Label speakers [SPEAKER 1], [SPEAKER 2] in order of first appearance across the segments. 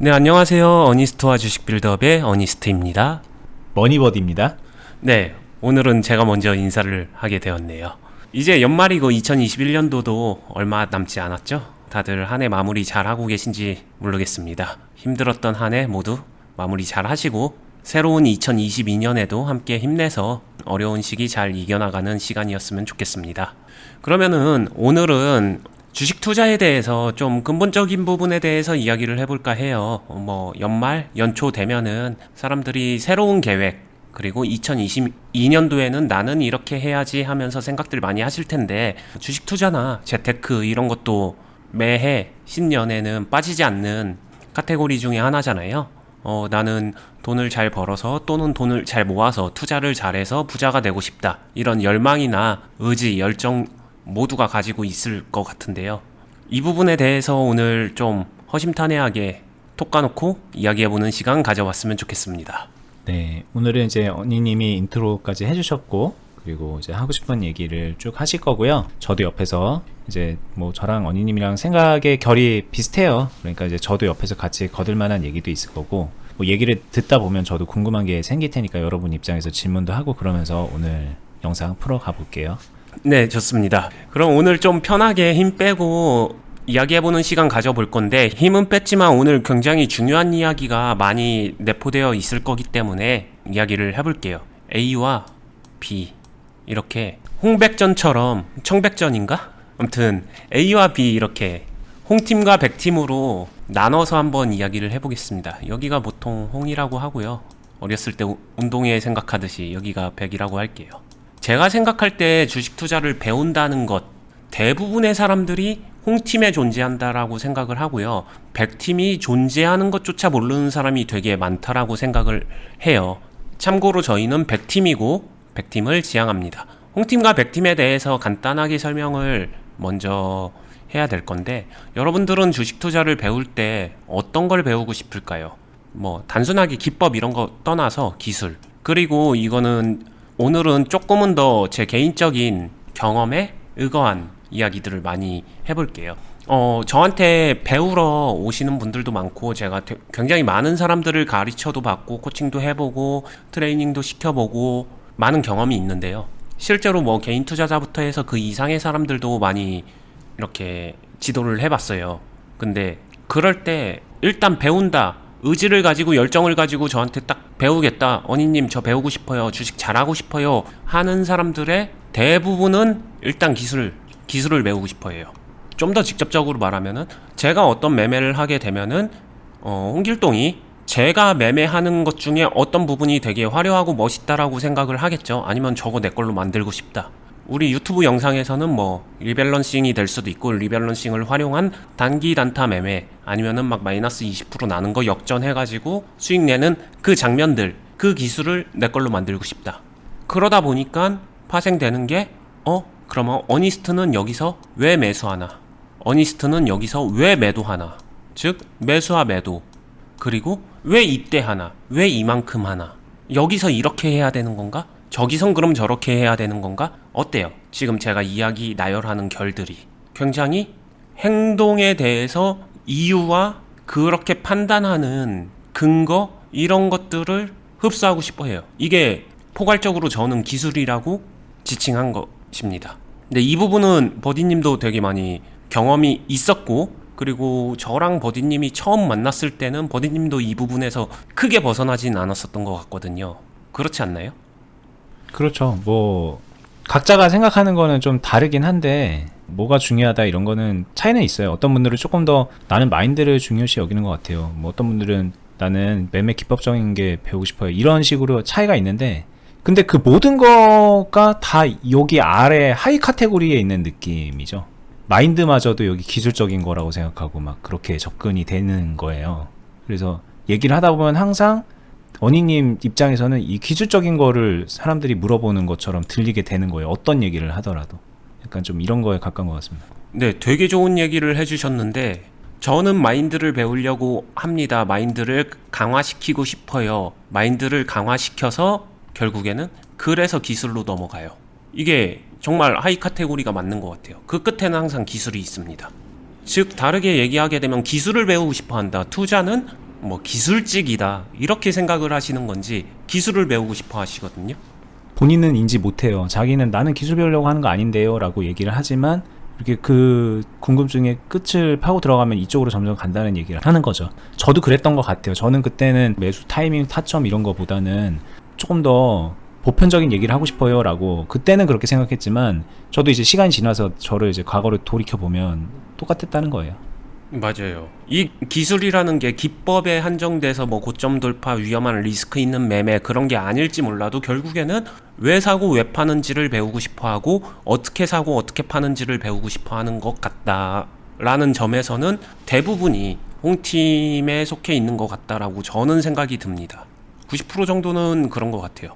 [SPEAKER 1] 네, 안녕하세요. 어니스트와 주식 빌드업의 어니스트입니다.
[SPEAKER 2] 머니버디입니다.
[SPEAKER 1] 네, 오늘은 제가 먼저 인사를 하게 되었네요. 이제 연말이고 2021년도도 얼마 남지 않았죠? 다들 한 해 마무리 잘 하고 계신지 모르겠습니다. 힘들었던 한 해 모두 마무리 잘 하시고 새로운 2022년에도 함께 힘내서 어려운 시기 잘 이겨나가는 시간이었으면 좋겠습니다. 그러면은 오늘은 주식 투자에 대해서 좀 근본적인 부분에 대해서 이야기를 해볼까 해요. 연말, 연초 되면은 사람들이 새로운 계획, 그리고 2022년도에는 나는 이렇게 해야지 하면서 생각들 많이 하실 텐데, 주식 투자나 재테크 이런 것도 매해 신년에는 빠지지 않는 카테고리 중에 하나잖아요. 나는 돈을 잘 벌어서 또는 돈을 잘 모아서 투자를 잘해서 부자가 되고 싶다. 이런 열망이나 의지, 열정 모두가 가지고 있을 것 같은데요. 이 부분에 대해서 오늘 좀 허심탄회하게 톡 까놓고 이야기해보는 시간 가져봤으면 좋겠습니다.
[SPEAKER 2] 네, 오늘은 이제 언니님이 인트로까지 해주셨고, 그리고 이제 하고 싶은 얘기를 쭉 하실 거고요. 저도 옆에서 이제 저랑 언니님이랑 생각의 결이 비슷해요. 그러니까 이제 저도 옆에서 같이 거들만한 얘기도 있을 거고, 얘기를 듣다 보면 저도 궁금한 게 생길 테니까 여러분 입장에서 질문도 하고 그러면서 오늘 영상 풀어가 볼게요.
[SPEAKER 1] 네, 좋습니다. 그럼 오늘 좀 편하게 힘 빼고 이야기해보는 시간 가져볼 건데, 힘은 뺐지만 오늘 굉장히 중요한 이야기가 많이 내포되어 있을 거기 때문에 이야기를 해볼게요. A와 B, 이렇게 홍백전처럼 청백전인가? 아무튼 A와 B 이렇게 홍팀과 백팀으로 나눠서 한번 이야기를 해보겠습니다. 여기가 보통 홍이라고 하고요. 어렸을 때 운동회 생각하듯이 여기가 백이라고 할게요. 제가 생각할 때 주식 투자를 배운다는 것, 대부분의 사람들이 홍팀에 존재한다라고 생각을 하고요. 백팀이 존재하는 것조차 모르는 사람이 되게 많다라고 생각을 해요. 참고로 저희는 백팀이고 백팀을 지향합니다. 홍팀과 백팀에 대해서 간단하게 설명을 먼저 해야 될 건데, 여러분들은 주식 투자를 배울 때 어떤 걸 배우고 싶을까요? 단순하게 기법 이런 거 떠나서 기술, 그리고 이거는 오늘은 조금은 더 제 개인적인 경험에 의거한 이야기들을 많이 해볼게요. 저한테 배우러 오시는 분들도 많고, 제가 굉장히 많은 사람들을 가르쳐도 받고, 코칭도 해보고, 트레이닝도 시켜보고, 많은 경험이 있는데요. 실제로 개인 투자자부터 해서 그 이상의 사람들도 많이 이렇게 지도를 해봤어요. 근데 그럴 때 일단 배운다, 의지를 가지고 열정을 가지고 저한테 딱 배우겠다, 언니님 저 배우고 싶어요, 주식 잘하고 싶어요 하는 사람들의 대부분은 일단 기술을 배우고 싶어 해요. 좀 더 직접적으로 말하면은, 제가 어떤 매매를 하게 되면은 홍길동이 제가 매매하는 것 중에 어떤 부분이 되게 화려하고 멋있다라고 생각을 하겠죠. 아니면 저거 내 걸로 만들고 싶다. 우리 유튜브 영상에서는 리밸런싱이 될 수도 있고, 리밸런싱을 활용한 단기 단타 매매, 아니면은 마이너스 20% 나는 거 역전해가지고 수익 내는 그 장면들, 그 기술을 내 걸로 만들고 싶다. 그러다 보니까 파생되는 게, 그러면 어니스트는 여기서 왜 매수하나? 어니스트는 여기서 왜 매도하나? 즉, 매수와 매도. 그리고 왜 이때 하나? 왜 이만큼 하나? 여기서 이렇게 해야 되는 건가? 저기선 그럼 저렇게 해야 되는 건가? 어때요? 지금 제가 이야기 나열하는 결들이 굉장히 행동에 대해서 이유와 그렇게 판단하는 근거, 이런 것들을 흡수하고 싶어 해요. 이게 포괄적으로 저는 기술이라고 지칭한 것입니다. 근데 이 부분은 버디님도 되게 많이 경험이 있었고, 그리고 저랑 버디님이 처음 만났을 때는 버디님도 이 부분에서 크게 벗어나진 않았었던 것 같거든요. 그렇지 않나요?
[SPEAKER 2] 그렇죠. 각자가 생각하는 거는 좀 다르긴 한데, 뭐가 중요하다 이런 거는 차이는 있어요. 어떤 분들은 조금 더 나는 마인드를 중요시 여기는 것 같아요. 어떤 분들은 나는 매매 기법적인 게 배우고 싶어요, 이런 식으로 차이가 있는데, 근데 그 모든 거가 다 여기 아래 하이 카테고리에 있는 느낌이죠. 마인드마저도 여기 기술적인 거라고 생각하고 그렇게 접근이 되는 거예요. 그래서 얘기를 하다 보면 항상 언니님 입장에서는 이 기술적인 거를 사람들이 물어보는 것처럼 들리게 되는 거예요. 어떤 얘기를 하더라도. 약간 좀 이런 거에 가까운 것 같습니다.
[SPEAKER 1] 네, 되게 좋은 얘기를 해주셨는데, 저는 마인드를 배우려고 합니다. 마인드를 강화시키고 싶어요. 마인드를 강화시켜서 결국에는 그래서 기술로 넘어가요. 이게 정말 하이 카테고리가 맞는 것 같아요. 그 끝에는 항상 기술이 있습니다. 즉 다르게 얘기하게 되면 기술을 배우고 싶어 한다. 투자는 뭐 기술직이다 이렇게 생각을 하시는 건지 기술을 배우고 싶어 하시거든요.
[SPEAKER 2] 본인은 인지 못해요. 자기는 나는 기술 배우려고 하는 거 아닌데요 라고 얘기를 하지만 이렇게 그 궁금증의 끝을 파고 들어가면 이쪽으로 점점 간다는 얘기를 하는 거죠. 저도 그랬던 것 같아요. 저는 그때는 매수 타이밍 타점 이런 거보다는 조금 더 보편적인 얘기를 하고 싶어요 라고 그때는 그렇게 생각했지만 저도 이제 시간이 지나서 저를 이제 과거를 돌이켜보면 똑같았다는 거예요.
[SPEAKER 1] 맞아요. 이 기술이라는 게 기법에 한정돼서 뭐 고점 돌파, 위험한 리스크 있는 매매 그런 게 아닐지 몰라도 결국에는 왜 사고 왜 파는지를 배우고 싶어 하고 어떻게 사고 어떻게 파는지를 배우고 싶어 하는 것 같다라는 점에서는 대부분이 홍팀에 속해 있는 것 같다라고 저는 생각이 듭니다. 90% 정도는 그런 것 같아요.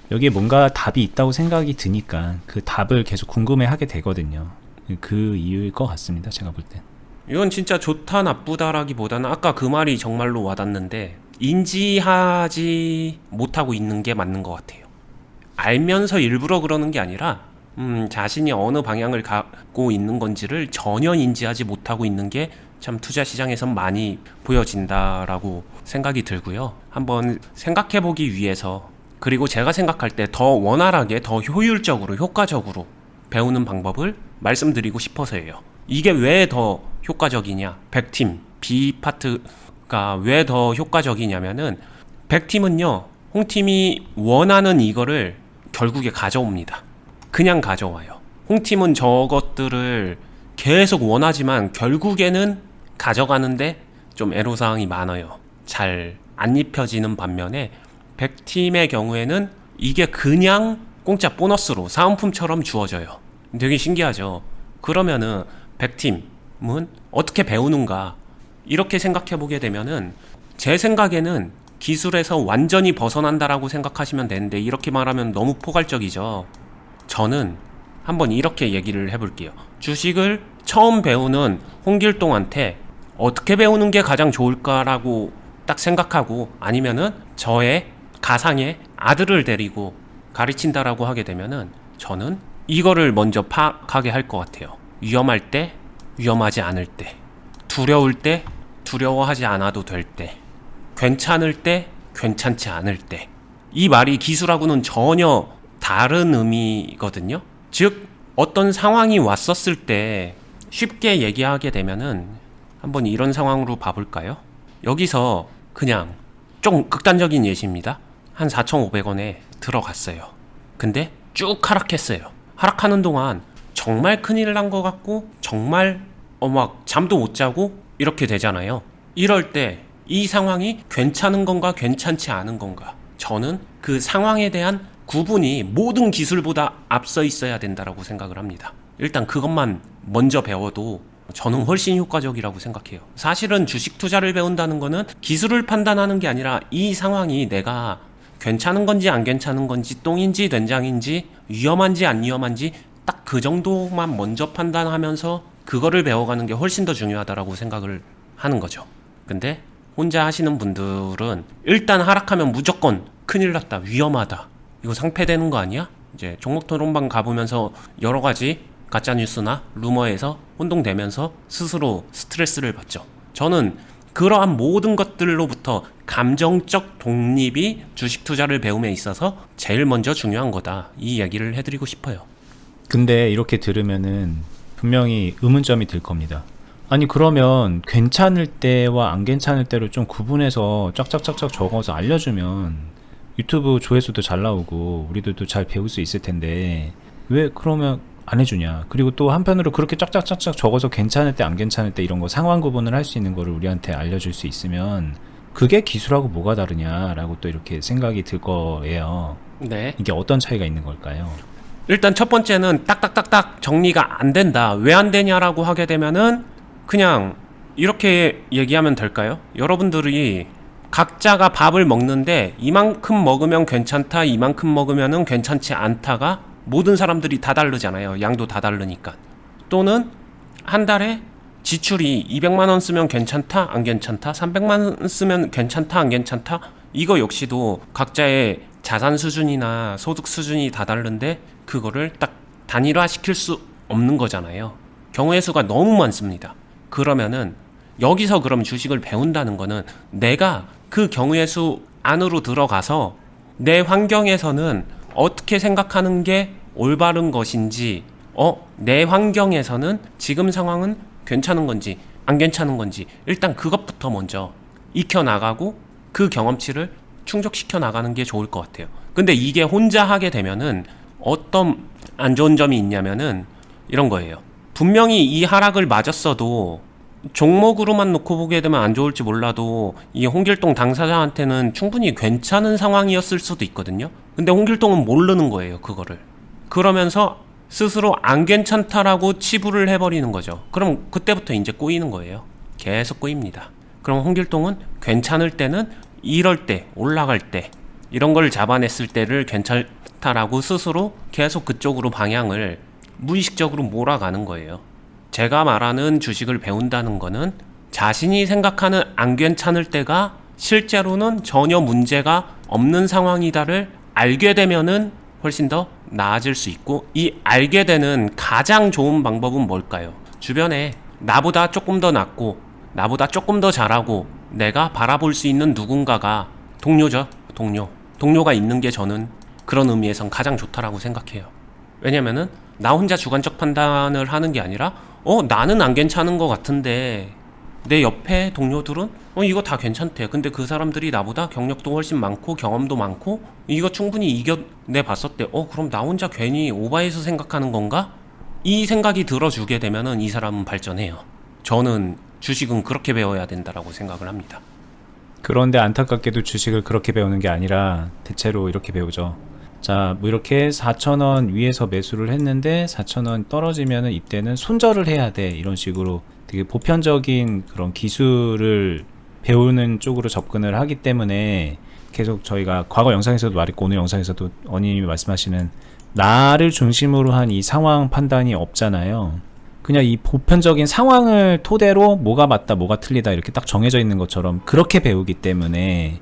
[SPEAKER 2] 여기에 뭔가 답이 있다고 생각이 드니까 그 답을 계속 궁금해하게 되거든요. 그 이유일 것 같습니다. 제가 볼 땐.
[SPEAKER 1] 이건 진짜 좋다 나쁘다라기보다는 아까 그 말이 정말로 와닿는데 인지하지 못하고 있는 게 맞는 것 같아요. 알면서 일부러 그러는 게 아니라 자신이 어느 방향을 갖고 있는 건지를 전혀 인지하지 못하고 있는 게 참 투자 시장에선 많이 보여진다라고 생각이 들고요. 한번 생각해보기 위해서 그리고 제가 생각할 때 더 원활하게 더 효율적으로 효과적으로 배우는 방법을 말씀드리고 싶어서예요. 이게 왜 더 효과적이냐? 100팀 B파트가 왜 더 효과적이냐면은 100팀은요 홍팀이 원하는 이거를 결국에 가져옵니다. 그냥 가져와요. 홍팀은 저것들을 계속 원하지만 결국에는 가져가는데 좀 애로사항이 많아요. 잘 안 입혀지는 반면에 100팀의 경우에는 이게 그냥 공짜 보너스로 사은품처럼 주어져요. 되게 신기하죠. 그러면은 100팀은 어떻게 배우는가 이렇게 생각해 보게 되면은 제 생각에는 기술에서 완전히 벗어난다라고 생각하시면 되는데 이렇게 말하면 너무 포괄적이죠. 저는 한번 이렇게 얘기를 해볼게요. 주식을 처음 배우는 홍길동한테 어떻게 배우는 게 가장 좋을까라고 딱 생각하고 아니면은 저의 가상의 아들을 데리고 가르친다라고 하게 되면은 저는 이거를 먼저 파악하게 할 것 같아요. 위험할 때, 위험하지 않을 때, 두려울 때, 두려워하지 않아도 될 때, 괜찮을 때, 괜찮지 않을 때. 이 말이 기술하고는 전혀 다른 의미거든요. 즉 어떤 상황이 왔었을 때 쉽게 얘기하게 되면은 한번 이런 상황으로 봐볼까요? 여기서 그냥 좀 극단적인 예시입니다. 한 4,500원에 들어갔어요. 근데 쭉 하락했어요. 하락하는 동안 정말 큰일 난 것 같고 정말 막 잠도 못 자고 이렇게 되잖아요. 이럴 때 이 상황이 괜찮은 건가 괜찮지 않은 건가, 저는 그 상황에 대한 구분이 모든 기술보다 앞서 있어야 된다라고 생각을 합니다. 일단 그것만 먼저 배워도 저는 훨씬 효과적이라고 생각해요. 사실은 주식 투자를 배운다는 거는 기술을 판단하는 게 아니라 이 상황이 내가 괜찮은 건지 안 괜찮은 건지 똥인지 된장인지 위험한지 안 위험한지 딱 그 정도만 먼저 판단하면서 그거를 배워가는 게 훨씬 더 중요하다라고 생각을 하는 거죠. 근데 혼자 하시는 분들은 일단 하락하면 무조건 큰일 났다, 위험하다, 이거 상폐되는 거 아니야? 이제 종목 토론방 가보면서 여러 가지 가짜뉴스나 루머에서 혼동되면서 스스로 스트레스를 받죠. 저는 그러한 모든 것들로부터 감정적 독립이 주식 투자를 배움에 있어서 제일 먼저 중요한 거다, 이 얘기를 해드리고 싶어요.
[SPEAKER 2] 근데 이렇게 들으면은 분명히 의문점이 들 겁니다. 아니 그러면 괜찮을 때와 안 괜찮을 때를 좀 구분해서 쫙쫙쫙쫙 적어서 알려주면 유튜브 조회수도 잘 나오고 우리들도 잘 배울 수 있을 텐데 왜 그러면 안 해주냐. 그리고 또 한편으로 그렇게 쫙쫙쫙쫙 적어서 괜찮을 때 안 괜찮을 때 이런 거 상황 구분을 할 수 있는 거를 우리한테 알려줄 수 있으면 그게 기술하고 뭐가 다르냐라고 또 이렇게 생각이 들 거예요.
[SPEAKER 1] 네.
[SPEAKER 2] 이게 어떤 차이가 있는 걸까요?
[SPEAKER 1] 일단 첫 번째는 딱딱딱딱 정리가 안 된다. 왜 안 되냐라고 하게 되면은 그냥 이렇게 얘기하면 될까요? 여러분들이 각자가 밥을 먹는데 이만큼 먹으면 괜찮다, 이만큼 먹으면은 괜찮지 않다가 모든 사람들이 다 다르잖아요. 양도 다 다르니까. 또는 한 달에 지출이 200만 원 쓰면 괜찮다, 안 괜찮다, 300만 원 쓰면 괜찮다, 안 괜찮다. 이거 역시도 각자의 자산 수준이나 소득 수준이 다 다른데 그거를 딱 단일화 시킬 수 없는 거잖아요. 경우의 수가 너무 많습니다. 그러면은 여기서 그럼 주식을 배운다는 거는 내가 그 경우의 수 안으로 들어가서 내 환경에서는 어떻게 생각하는 게 올바른 것인지, 내 환경에서는 지금 상황은 괜찮은 건지 안 괜찮은 건지 일단 그것부터 먼저 익혀나가고 그 경험치를 충족시켜 나가는 게 좋을 것 같아요. 근데 이게 혼자 하게 되면은 어떤 안 좋은 점이 있냐면은 이런 거예요. 분명히 이 하락을 맞았어도 종목으로만 놓고 보게 되면 안 좋을지 몰라도 이 홍길동 당사자한테는 충분히 괜찮은 상황이었을 수도 있거든요. 근데 홍길동은 모르는 거예요, 그거를. 그러면서 스스로 안 괜찮다라고 치부를 해버리는 거죠. 그럼 그때부터 이제 꼬이는 거예요. 계속 꼬입니다. 그럼 홍길동은 괜찮을 때는 이럴 때, 올라갈 때 이런 걸 잡아냈을 때를 괜찮다라고 스스로 계속 그쪽으로 방향을 무의식적으로 몰아가는 거예요. 제가 말하는 주식을 배운다는 거는 자신이 생각하는 안 괜찮을 때가 실제로는 전혀 문제가 없는 상황이다를 알게 되면은 훨씬 더 나아질 수 있고, 이 알게 되는 가장 좋은 방법은 뭘까요? 주변에 나보다 조금 더 낫고 나보다 조금 더 잘하고 내가 바라볼 수 있는 누군가가 동료죠. 동료가 있는 게 저는 그런 의미에선 가장 좋다라고 생각해요. 왜냐면은 나 혼자 주관적 판단을 하는 게 아니라 나는 안 괜찮은 것 같은데 내 옆에 동료들은 이거 다 괜찮대. 근데 그 사람들이 나보다 경력도 훨씬 많고 경험도 많고 이거 충분히 이겨내 봤었대. 그럼 나 혼자 괜히 오바해서 생각하는 건가? 이 생각이 들어주게 되면은 이 사람은 발전해요. 저는 주식은 그렇게 배워야 된다라고 생각을 합니다.
[SPEAKER 2] 그런데 안타깝게도 주식을 그렇게 배우는 게 아니라 대체로 이렇게 배우죠. 자, 뭐 이렇게 4,000원 위에서 매수를 했는데 4,000원 떨어지면은 이때는 손절을 해야 돼. 이런 식으로 되게 보편적인 그런 기술을 배우는 쪽으로 접근을 하기 때문에 계속 저희가 과거 영상에서도 말했고 오늘 영상에서도 언니님이 말씀하시는 나를 중심으로 한 이 상황 판단이 없잖아요. 그냥 이 보편적인 상황을 토대로 뭐가 맞다 뭐가 틀리다 이렇게 딱 정해져 있는 것처럼 그렇게 배우기 때문에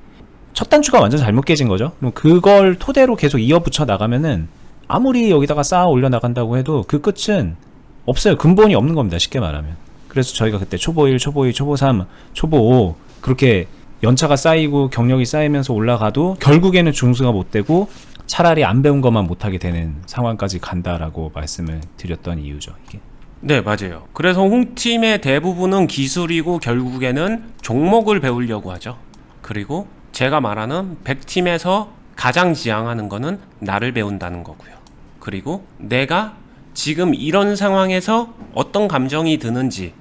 [SPEAKER 2] 첫 단추가 완전 잘못 깨진 거죠. 그럼 그걸 토대로 계속 이어붙여 나가면은 아무리 여기다가 쌓아 올려 나간다고 해도 그 끝은 없어요. 근본이 없는 겁니다. 쉽게 말하면. 그래서 저희가 그때 초보 1, 초보 2, 초보 3, 초보 5 그렇게 연차가 쌓이고 경력이 쌓이면서 올라가도 결국에는 중수가 못 되고 차라리 안 배운 것만 못하게 되는 상황까지 간다라고 말씀을 드렸던 이유죠. 이게.
[SPEAKER 1] 네, 맞아요. 그래서 홍팀의 대부분은 기술이고 결국에는 종목을 배우려고 하죠. 그리고 제가 말하는 100팀에서 가장 지향하는 거는 나를 배운다는 거고요. 그리고 내가 지금 이런 상황에서 어떤 감정이 드는지,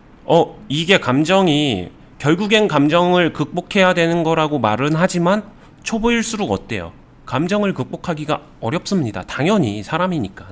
[SPEAKER 1] 이게 감정이 결국엔 감정을 극복해야 되는 거라고 말은 하지만 초보일수록 어때요? 감정을 극복하기가 어렵습니다. 당연히 사람이니까.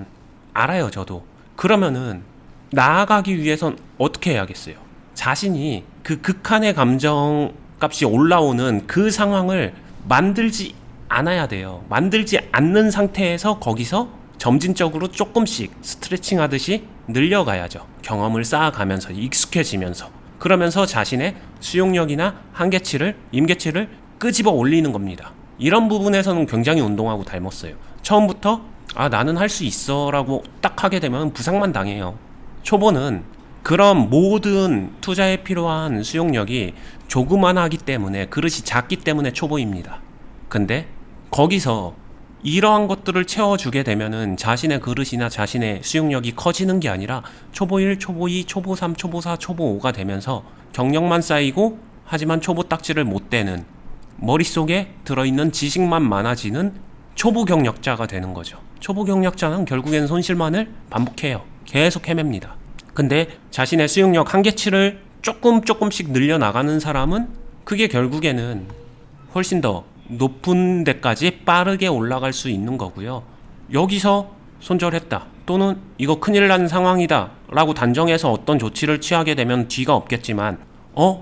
[SPEAKER 1] 알아요, 저도. 그러면은 나아가기 위해선 어떻게 해야겠어요? 자신이 그 극한의 감정 값이 올라오는 그 상황을 만들지 않아야 돼요. 만들지 않는 상태에서 거기서 점진적으로 조금씩 스트레칭 하듯이 늘려가야죠. 경험을 쌓아가면서 익숙해지면서. 그러면서 자신의 수용력이나 한계치를, 임계치를 끄집어 올리는 겁니다. 이런 부분에서는 굉장히 운동하고 닮았어요. 처음부터 나는 할 수 있어 라고 딱 하게 되면 부상만 당해요. 초보는 그런 모든 투자에 필요한 수용력이 조그만하기 때문에, 그릇이 작기 때문에 초보입니다. 근데 거기서 이러한 것들을 채워주게 되면은 자신의 그릇이나 자신의 수용력이 커지는 게 아니라 초보 1, 초보 2, 초보 3, 초보 4, 초보 5가 되면서 경력만 쌓이고 하지만 초보 딱지를 못 대는, 머릿속에 들어있는 지식만 많아지는 초보 경력자가 되는 거죠. 초보 경력자는 결국엔 손실만을 반복해요. 계속 헤맵니다. 근데 자신의 수용력 한계치를 조금씩 늘려나가는 사람은 그게 결국에는 훨씬 더 높은 데까지 빠르게 올라갈 수 있는 거고요. 여기서 손절했다 또는 이거 큰일 난 상황이다 라고 단정해서 어떤 조치를 취하게 되면 뒤가 없겠지만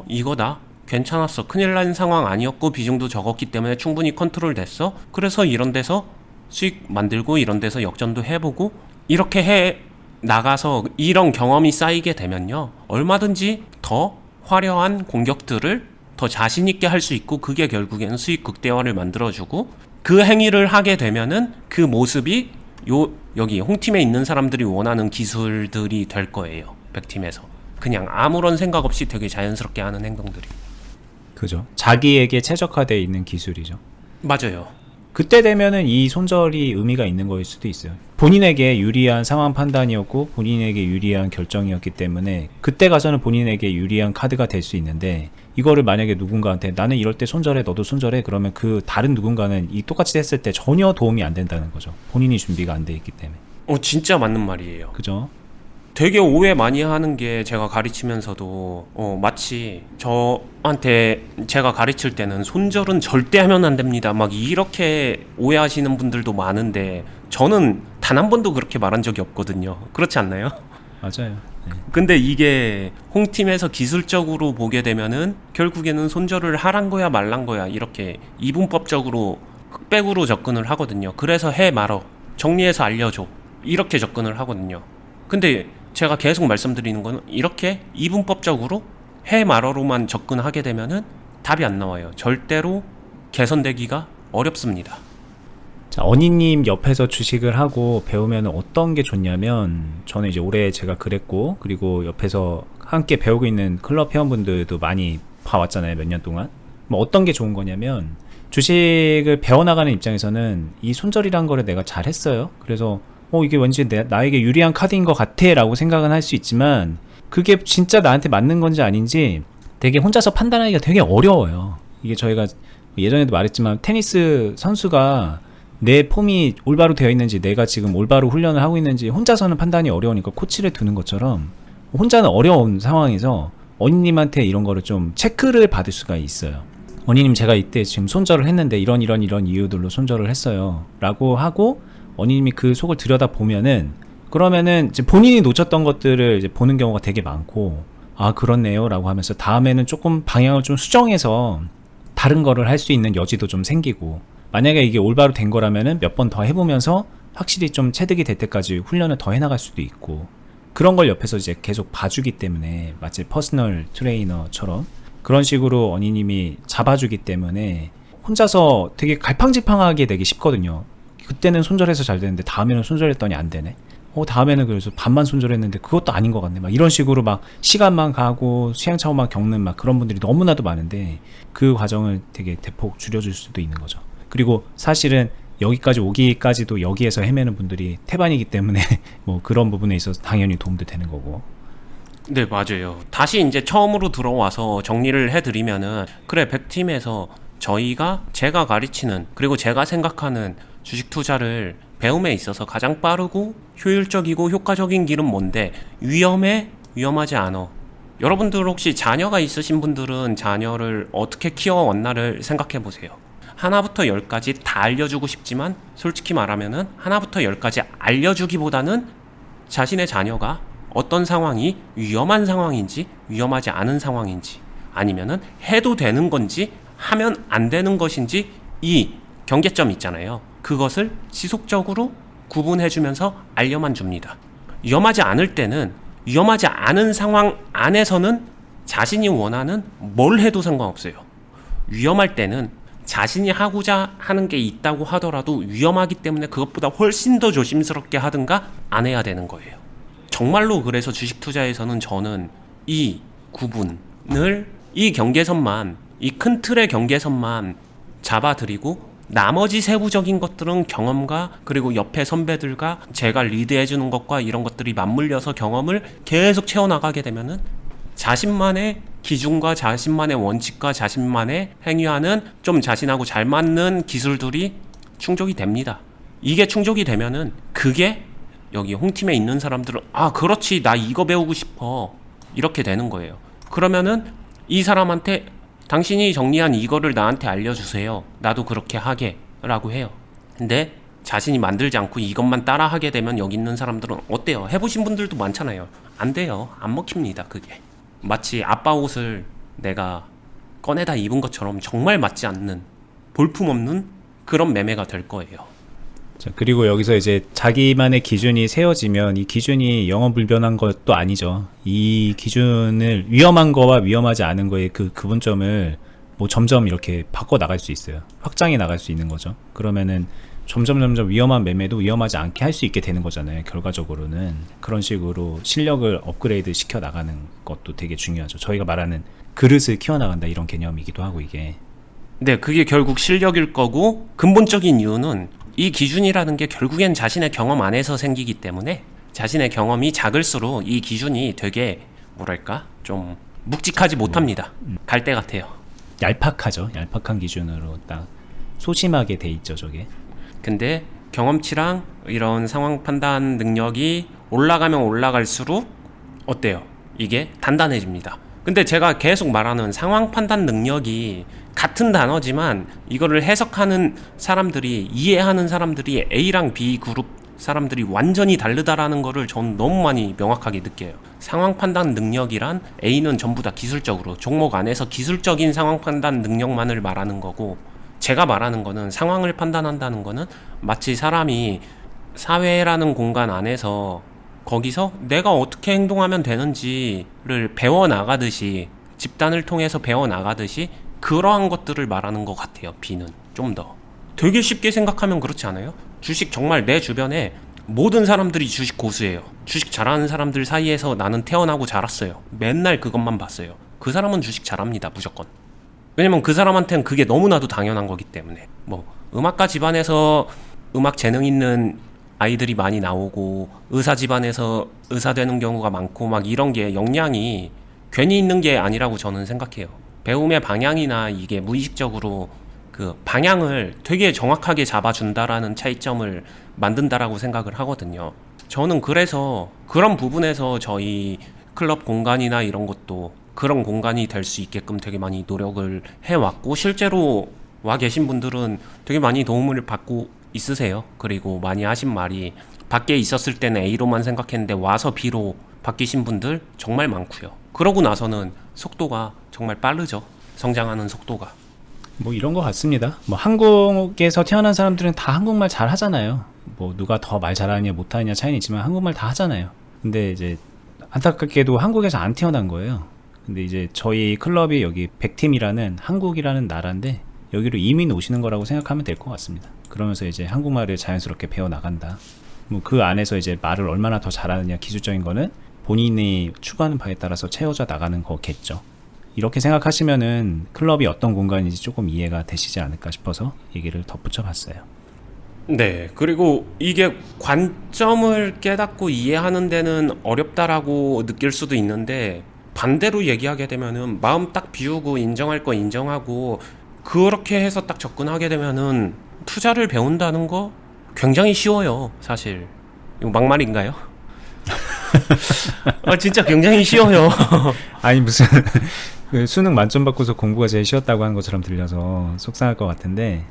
[SPEAKER 1] 이거다 괜찮았어, 큰일 난 상황 아니었고 비중도 적었기 때문에 충분히 컨트롤 됐어, 그래서 이런 데서 수익 만들고 이런 데서 역전도 해보고 이렇게 해 나가서 이런 경험이 쌓이게 되면요, 얼마든지 더 화려한 공격들을 더 자신있게 할 수 있고, 그게 결국에는 수익 극대화를 만들어주고, 그 행위를 하게 되면은 그 모습이 여기 홍팀에 있는 사람들이 원하는 기술들이 될 거예요. 100팀에서 그냥 아무런 생각 없이 되게 자연스럽게 하는 행동들이.
[SPEAKER 2] 그죠. 자기에게 최적화되어 있는 기술이죠.
[SPEAKER 1] 맞아요.
[SPEAKER 2] 그때 되면은 이 손절이 의미가 있는 거일 수도 있어요. 본인에게 유리한 상황 판단이었고 본인에게 유리한 결정이었기 때문에 그때 가서는 본인에게 유리한 카드가 될 수 있는데, 이거를 만약에 누군가한테 나는 이럴 때 손절해 너도 손절해 그러면 그 다른 누군가는 이 똑같이 했을 때 전혀 도움이 안 된다는 거죠. 본인이 준비가 안 돼 있기 때문에.
[SPEAKER 1] 진짜 맞는 말이에요.
[SPEAKER 2] 그죠?
[SPEAKER 1] 되게 오해 많이 하는 게, 제가 가르치면서도 마치 저한테 제가 가르칠 때는 손절은 절대 하면 안 됩니다 막 이렇게 오해하시는 분들도 많은데, 저는 단 한 번도 그렇게 말한 적이 없거든요. 그렇지 않나요?
[SPEAKER 2] 맞아요. 네.
[SPEAKER 1] 근데 이게 홈팀에서 기술적으로 보게 되면은 결국에는 손절을 하란 거야 말란 거야 이렇게 이분법적으로 흑백으로 접근을 하거든요. 그래서 해 말어, 정리해서 알려줘, 이렇게 접근을 하거든요. 근데 제가 계속 말씀드리는 거는, 이렇게 이분법적으로 해 말어로만 접근하게 되면은 답이 안 나와요. 절대로 개선되기가 어렵습니다.
[SPEAKER 2] 자, 언니님 옆에서 주식을 하고 배우면 어떤 게 좋냐면, 저는 이제 올해 제가 그랬고, 그리고 옆에서 함께 배우고 있는 클럽 회원분들도 많이 봐왔잖아요, 몇 년 동안. 뭐 어떤 게 좋은 거냐면, 주식을 배워나가는 입장에서는 이 손절이란 거를 내가 잘 했어요. 그래서 이게 왠지 나에게 유리한 카드인 것 같아 라고 생각은 할 수 있지만, 그게 진짜 나한테 맞는 건지 아닌지 되게 혼자서 판단하기가 되게 어려워요. 이게 저희가 예전에도 말했지만, 테니스 선수가 내 폼이 올바로 되어 있는지, 내가 지금 올바로 훈련을 하고 있는지 혼자서는 판단이 어려우니까 코치를 두는 것처럼, 혼자는 어려운 상황에서 언니님한테 이런 거를 좀 체크를 받을 수가 있어요. 언니님, 제가 이때 지금 손절을 했는데 이런 이유들로 손절을 했어요 라고 하고, 언니님이 그 속을 들여다 보면은, 그러면은 이제 본인이 놓쳤던 것들을 이제 보는 경우가 되게 많고, 아 그렇네요 라고 하면서 다음에는 조금 방향을 좀 수정해서 다른 거를 할 수 있는 여지도 좀 생기고, 만약에 이게 올바로 된 거라면은 몇 번 더 해보면서 확실히 좀 체득이 될 때까지 훈련을 더 해나갈 수도 있고, 그런 걸 옆에서 이제 계속 봐주기 때문에, 마치 퍼스널 트레이너처럼 그런 식으로 언니님이 잡아주기 때문에 혼자서 되게 갈팡질팡하게 되기 쉽거든요. 그때는 손절해서 잘 되는데 다음에는 손절했더니 안 되네. 다음에는 그래서 반만 손절했는데 그것도 아닌 것 같네. 막 이런 식으로 막 시간만 가고 시행착오만 겪는 막 그런 분들이 너무나도 많은데, 그 과정을 되게 대폭 줄여줄 수도 있는 거죠. 그리고 사실은 여기까지 오기까지도 여기에서 헤매는 분들이 태반이기 때문에 뭐 그런 부분에 있어서 당연히 도움도 되는 거고.
[SPEAKER 1] 네, 맞아요. 다시 이제 처음으로 들어와서 정리를 해드리면은, 그래, 백팀에서 제가 가르치는, 그리고 제가 생각하는 주식 투자를 배움에 있어서 가장 빠르고 효율적이고 효과적인 길은 뭔데? 위험해? 위험하지 않아. 여러분들 혹시 자녀가 있으신 분들은 자녀를 어떻게 키워왔나를 생각해 보세요. 하나부터 10까지 다 알려주고 싶지만, 솔직히 말하면은 하나부터 10까지 알려주기보다는 자신의 자녀가 어떤 상황이 위험한 상황인지 위험하지 않은 상황인지, 아니면은 해도 되는 건지 하면 안 되는 것인지, 이 경계점 있잖아요. 그것을 지속적으로 구분해주면서 알려만 줍니다. 위험하지 않을 때는, 위험하지 않은 상황 안에서는 자신이 원하는 뭘 해도 상관없어요. 위험할 때는 자신이 하고자 하는 게 있다고 하더라도 위험하기 때문에 그것보다 훨씬 더 조심스럽게 하든가 안 해야 되는 거예요. 정말로 그래서 주식 투자에서는 저는 이 구분을, 이 경계선만, 이 큰 틀의 경계선만 잡아드리고, 나머지 세부적인 것들은 경험과, 그리고 옆에 선배들과 제가 리드해주는 것과 이런 것들이 맞물려서 경험을 계속 채워나가게 되면은 자신만의 기준과 자신만의 원칙과 자신만의 행위하는 좀 자신하고 잘 맞는 기술들이 충족이 됩니다. 이게 충족이 되면은, 그게 여기 홍팀에 있는 사람들은 아 그렇지, 나 이거 배우고 싶어, 이렇게 되는 거예요. 그러면은 이 사람한테 당신이 정리한 이거를 나한테 알려주세요, 나도 그렇게 하게 라고 해요. 근데 자신이 만들지 않고 이것만 따라 하게 되면 여기 있는 사람들은 어때요? 해보신 분들도 많잖아요. 안 돼요. 안 먹힙니다. 그게 마치 아빠 옷을 내가 꺼내다 입은 것처럼 정말 맞지 않는, 볼품없는 그런 매매가 될 거예요.
[SPEAKER 2] 자, 그리고 여기서 이제 자기만의 기준이 세워지면 이 기준이 영원불변한 것도 아니죠. 이 기준을 위험한 거와 위험하지 않은 거의 그 구분점을 뭐 점점 이렇게 바꿔 나갈 수 있어요. 확장해 나갈 수 있는 거죠. 그러면은 점점 위험한 매매도 위험하지 않게 할 수 있게 되는 거잖아요. 결과적으로는 그런 식으로 실력을 업그레이드 시켜 나가는 것도 되게 중요하죠. 저희가 말하는 그릇을 키워나간다 이런 개념이기도 하고 이게.
[SPEAKER 1] 네, 그게 결국 실력일 거고 근본적인 이유는 이 기준이라는 게 결국엔 자신의 경험 안에서 생기기 때문에 자신의 경험이 작을수록 이 기준이 되게 뭐랄까 좀 묵직하지 못합니다. 갈대 같아요.
[SPEAKER 2] 얄팍하죠. 얄팍한 기준으로 딱 소심하게 돼 있죠, 저게.
[SPEAKER 1] 근데 경험치랑 이런 상황 판단 능력이 올라가면 올라갈수록 어때요? 이게 단단해집니다. 근데 제가 계속 말하는 상황 판단 능력이 같은 단어지만 이거를 해석하는 사람들이 이해하는 사람들이 A랑 B 그룹 사람들이 완전히 다르다라는 거를 전 너무 많이 명확하게 느껴요. 상황 판단 능력이란 A는 전부 다 기술적으로 종목 안에서 기술적인 상황 판단 능력만을 말하는 거고 제가 말하는 거는 상황을 판단한다는 거는 마치 사람이 사회라는 공간 안에서 거기서 내가 어떻게 행동하면 되는지를 배워나가듯이 집단을 통해서 배워나가듯이 그러한 것들을 말하는 것 같아요. B는 좀 더 되게 쉽게 생각하면 그렇지 않아요? 주식 정말 내 주변에 모든 사람들이 주식 고수예요. 주식 잘하는 사람들 사이에서 나는 태어나고 자랐어요. 맨날 그것만 봤어요. 그 사람은 주식 잘합니다. 무조건. 왜냐면 그 사람한테는 그게 너무나도 당연한 거기 때문에. 뭐 음악가 집안에서 음악 재능 있는 아이들이 많이 나오고 의사 집안에서 의사 되는 경우가 많고 막 이런 게 역량이 괜히 있는 게 아니라고 저는 생각해요. 배움의 방향이나 이게 무의식적으로 그 방향을 되게 정확하게 잡아준다라는 차이점을 만든다라고 생각을 하거든요. 저는 그래서 그런 부분에서 저희 클럽 공간이나 이런 것도 그런 공간이 될 수 있게끔 되게 많이 노력을 해왔고 실제로 와 계신 분들은 되게 많이 도움을 받고 있으세요. 그리고 많이 하신 말이 밖에 있었을 때는 A로만 생각했는데 와서 B로 바뀌신 분들 정말 많고요. 그러고 나서는 속도가 정말 빠르죠. 성장하는 속도가.
[SPEAKER 2] 뭐 이런 것 같습니다. 뭐 한국에서 태어난 사람들은 다 한국말 잘 하잖아요. 뭐 누가 더 말 잘하느냐 못하느냐 차이는 있지만 한국말 다 하잖아요. 근데 이제 안타깝게도 한국에서 안 태어난 거예요. 근데 이제 저희 클럽이 여기 100팀이라는 한국이라는 나라인데 여기로 이민 오시는 거라고 생각하면 될 것 같습니다. 그러면서 이제 한국말을 자연스럽게 배워 나간다. 뭐 그 안에서 이제 말을 얼마나 더 잘하느냐 기술적인 거는 본인이 추구하는 바에 따라서 채워져 나가는 거겠죠. 이렇게 생각하시면은 클럽이 어떤 공간인지 조금 이해가 되시지 않을까 싶어서 얘기를 덧붙여 봤어요.
[SPEAKER 1] 네, 그리고 이게 관점을 깨닫고 이해하는 데는 어렵다라고 느낄 수도 있는데 반대로 얘기하게 되면은 마음 딱 비우고 인정할 거 인정하고 그렇게 해서 딱 접근하게 되면은 투자를 배운다는 거 굉장히 쉬워요, 사실. 이거 막말인가요? 진짜 굉장히 쉬워요.
[SPEAKER 2] 아니 무슨 그 수능 만점 받고서 공부가 제일 쉬웠다고 하는 것처럼 들려서 속상할 것 같은데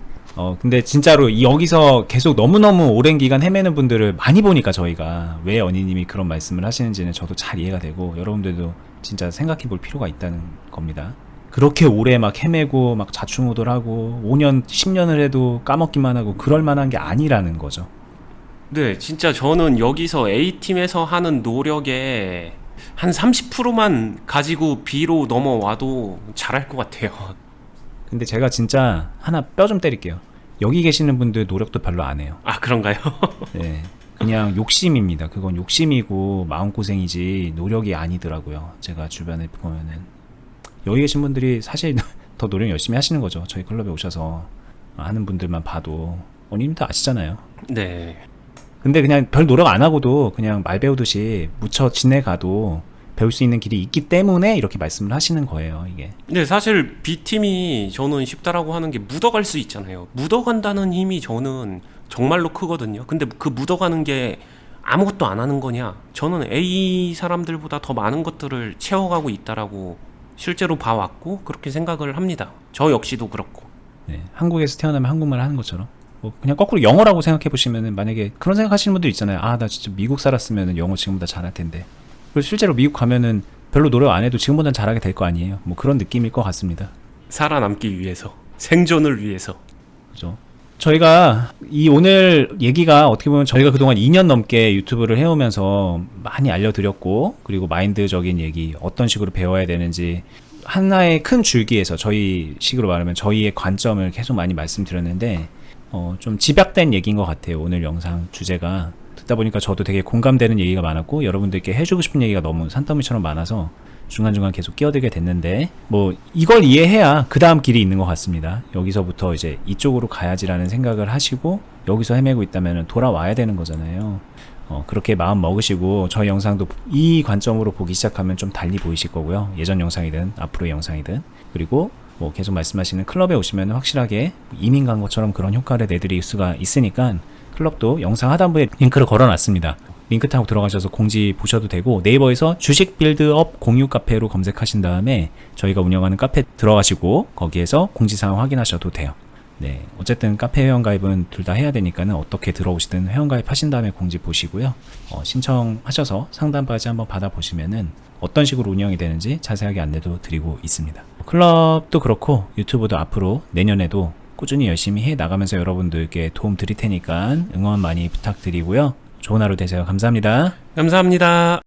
[SPEAKER 2] 근데 진짜로 여기서 계속 너무너무 오랜 기간 헤매는 분들을 많이 보니까 저희가 왜 언니님이 그런 말씀을 하시는지는 저도 잘 이해가 되고 여러분들도 진짜 생각해 볼 필요가 있다는 겁니다. 그렇게 오래 막 헤매고 막 좌충우돌하고 5년 10년을 해도 까먹기만 하고 그럴 만한 게 아니라는 거죠.
[SPEAKER 1] 네, 진짜 저는 여기서 A팀에서 하는 노력에 한 30%만 가지고 B로 넘어와도 잘할 것 같아요.
[SPEAKER 2] 근데 제가 진짜 하나 뼈 좀 때릴게요. 여기 계시는 분들 노력도 별로 안 해요.
[SPEAKER 1] 아, 그런가요?
[SPEAKER 2] 네, 그냥 욕심입니다. 그건 욕심이고 마음고생이지 노력이 아니더라고요. 제가 주변에 보면은 여기 계신 분들이 사실 더 노력 열심히 하시는 거죠. 저희 클럽에 오셔서 하는 분들만 봐도 언니님도 아시잖아요.
[SPEAKER 1] 네.
[SPEAKER 2] 근데 그냥 별 노력 안 하고도 그냥 말 배우듯이 묻혀 지내가도 배울 수 있는 길이 있기 때문에 이렇게 말씀을 하시는 거예요, 이게.
[SPEAKER 1] 근데 사실 B팀이 저는 쉽다라고 하는 게 묻어갈 수 있잖아요. 묻어간다는 힘이 저는 정말로 크거든요. 근데 그 묻어가는 게 아무것도 안 하는 거냐? 저는 A 사람들보다 더 많은 것들을 채워가고 있다라고 실제로 봐왔고 그렇게 생각을 합니다. 저 역시도 그렇고.
[SPEAKER 2] 네, 한국에서 태어나면 한국말 하는 것처럼 뭐 그냥 거꾸로 영어라고 생각해 보시면은 만약에 그런 생각하시는 분들 있잖아요. 아, 나 진짜 미국 살았으면 영어 지금보다 잘할 텐데. 그리고 실제로 미국 가면은 별로 노력 안 해도 지금보다는 잘하게 될 거 아니에요. 뭐 그런 느낌일 것 같습니다.
[SPEAKER 1] 살아남기 위해서, 생존을 위해서.
[SPEAKER 2] 그죠? 저희가 이 오늘 얘기가 어떻게 보면 저희가 그동안 2년 넘게 유튜브를 해오면서 많이 알려드렸고 그리고 마인드적인 얘기 어떤 식으로 배워야 되는지 하나의 큰 줄기에서 저희 식으로 말하면 저희의 관점을 계속 많이 말씀드렸는데 좀 집약된 얘기인 것 같아요. 오늘 영상 주제가 듣다 보니까 저도 되게 공감되는 얘기가 많았고 여러분들께 해주고 싶은 얘기가 너무 산더미처럼 많아서 중간중간 계속 끼어들게 됐는데 뭐 이걸 이해해야 그 다음 길이 있는 것 같습니다. 여기서부터 이제 이쪽으로 가야지라는 생각을 하시고 여기서 헤매고 있다면 돌아와야 되는 거잖아요. 그렇게 마음 먹으시고 저희 영상도 이 관점으로 보기 시작하면 좀 달리 보이실 거고요. 예전 영상이든 앞으로의 영상이든. 그리고 뭐 계속 말씀하시는 클럽에 오시면 확실하게 이민 간 것처럼 그런 효과를 내드릴 수가 있으니까 클럽도 영상 하단부에 링크를 걸어놨습니다. 링크 타고 들어가셔서 공지 보셔도 되고 네이버에서 주식 빌드업 공유 카페로 검색하신 다음에 저희가 운영하는 카페 들어가시고 거기에서 공지사항 확인하셔도 돼요. 네, 어쨌든 카페 회원가입은 둘 다 해야 되니까는 어떻게 들어오시든 회원가입 하신 다음에 공지 보시고요. 신청하셔서 상담까지 한번 받아보시면은 어떤 식으로 운영이 되는지 자세하게 안내도 드리고 있습니다. 클럽도 그렇고 유튜브도 앞으로 내년에도 꾸준히 열심히 해 나가면서 여러분들께 도움 드릴 테니까 응원 많이 부탁드리고요. 좋은 하루 되세요. 감사합니다.
[SPEAKER 1] 감사합니다.